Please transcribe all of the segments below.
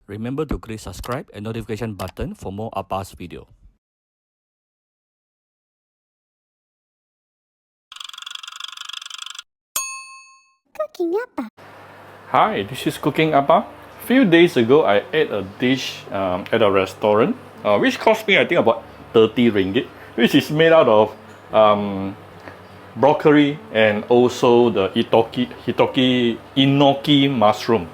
Remember to click subscribe and notification button for more Appa's video. Cooking Appa. Hi, this is Cooking Appa. A few days ago, I ate a dish at a restaurant, which cost me I think about 30 ringgit, which is made out of broccoli and also the Enoki mushroom.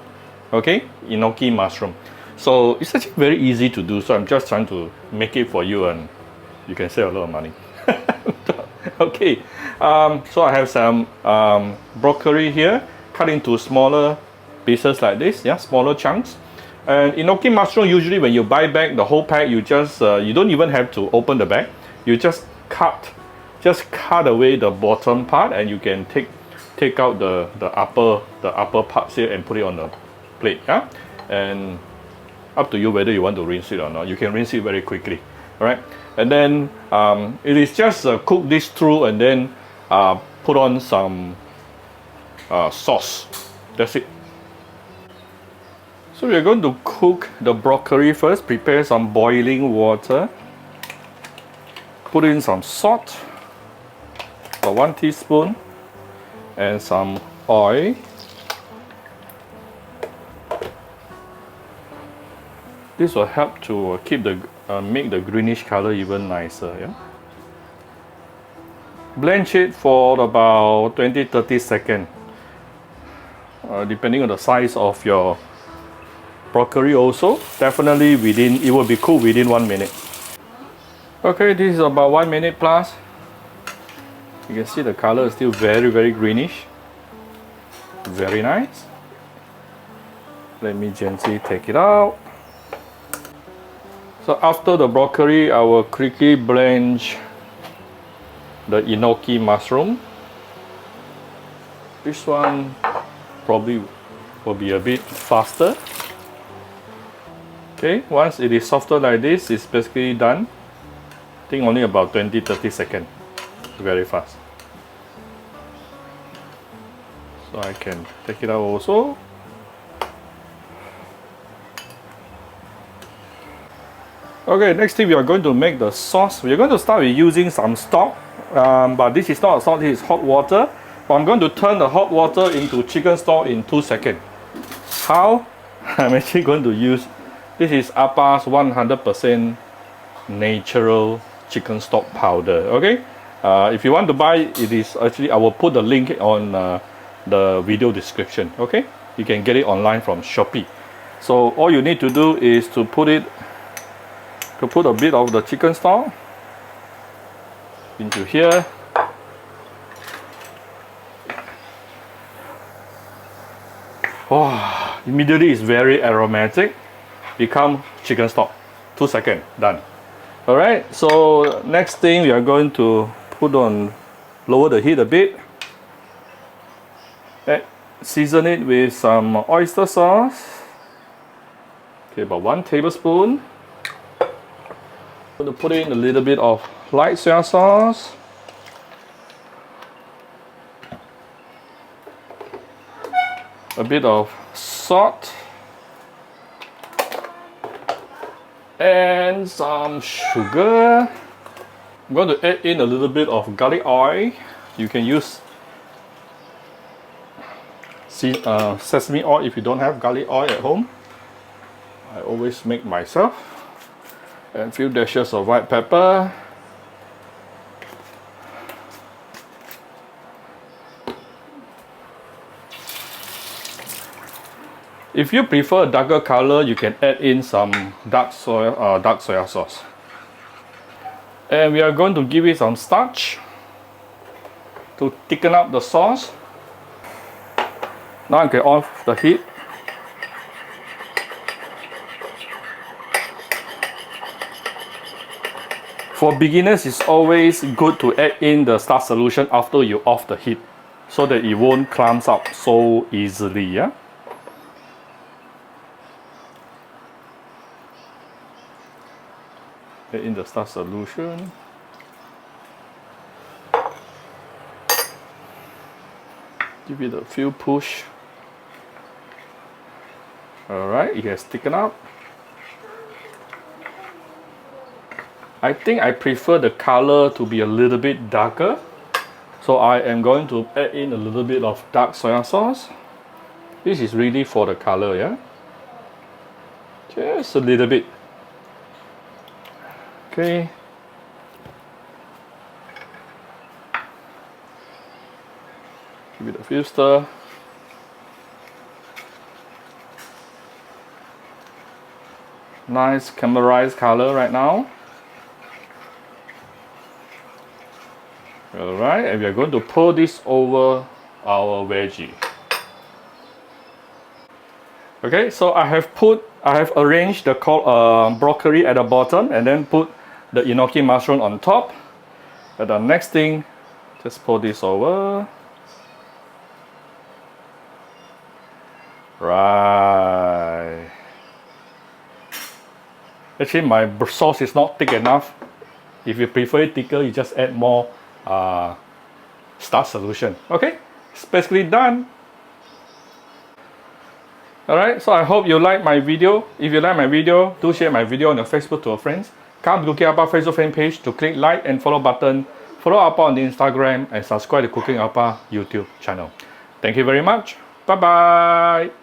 Okay, Enoki mushroom. So it's actually very easy to do. So I'm just trying to make it for you, and you can save a lot of money. Okay, so I have some broccoli here, cut into smaller pieces like this, yeah, smaller chunks. And Enoki mushroom, usually when you buy back the whole pack, you just you don't even have to open the bag. You just cut away the bottom part, and you can take out the upper parts here and put it on the plate, yeah. And up to you whether you want to rinse it or not. You can rinse it very quickly, all right. And then it is just cook this through and then put on some sauce. That's it. So we're going to cook the broccoli first. Prepare some boiling water. Put in some salt, about 1 teaspoon, and some oil. This will help to keep the make the greenish color even nicer. Yeah. Blanch it for about 20-30 seconds, depending on the size of your broccoli. Also, definitely it will be cooked within 1 minute. Okay, this is about 1 minute plus. You can see the color is still very greenish. Very nice. Let me gently take it out. So after the broccoli, I will quickly blanch the Enoki mushroom. This one probably will be a bit faster. Okay, once it is softer like this, it's basically done. I think only about 20-30 seconds. Very fast. So I can take it out also. Okay, next thing we are going to make the sauce. We are going to start with using some stock, but this is not salt, this is hot water. But I'm going to turn the hot water into chicken stock in 2 seconds. How? I'm actually going to use, this is Appa's 100% natural chicken stock powder. Okay, if you want to buy it, is actually I will put the link on the video description. Okay, you can get it online from Shopee. So all you need to do is to put a bit of the chicken stock into here. Oh, immediately it's very aromatic. Become chicken stock. 2 seconds, done. Alright, so next thing we are going to lower the heat a bit. Season it with some oyster sauce. Okay, about 1 tablespoon. I'm going to put in a little bit of light soy sauce. A bit of salt. And some sugar. I'm going to add in a little bit of garlic oil. You can use sesame oil if you don't have garlic oil at home. I always make myself. And a few dashes of white pepper. If you prefer a darker color, you can add in some dark soy sauce. And we are going to give it some starch to thicken up the sauce. Now I can off the heat. For beginners, it's always good to add in the starch solution after you off the heat, so that it won't clump up so easily. Yeah. Add in the starch solution. Give it a few push. Alright, it has thickened up. I think I prefer the color to be a little bit darker. So I am going to add in a little bit of dark soy sauce. This is really for the color, yeah? Just a little bit. Okay. Give it a few stir. Nice caramelized color right now. Alright, and we are going to pour this over our veggie. Okay, so I have arranged the broccoli at the bottom and then put the enoki mushroom on top. And the next thing, just pour this over. Right. Actually, my sauce is not thick enough. If you prefer it thicker, you just add more starch solution. Okay, it's basically done. Alright, so I hope you like my video. If you like my video, do share my video on your Facebook to your friends. Come to Cooking Appa Facebook fan page to click like and follow button. Follow Appa on the Instagram and subscribe to Cooking Appa YouTube channel. Thank you very much. Bye bye.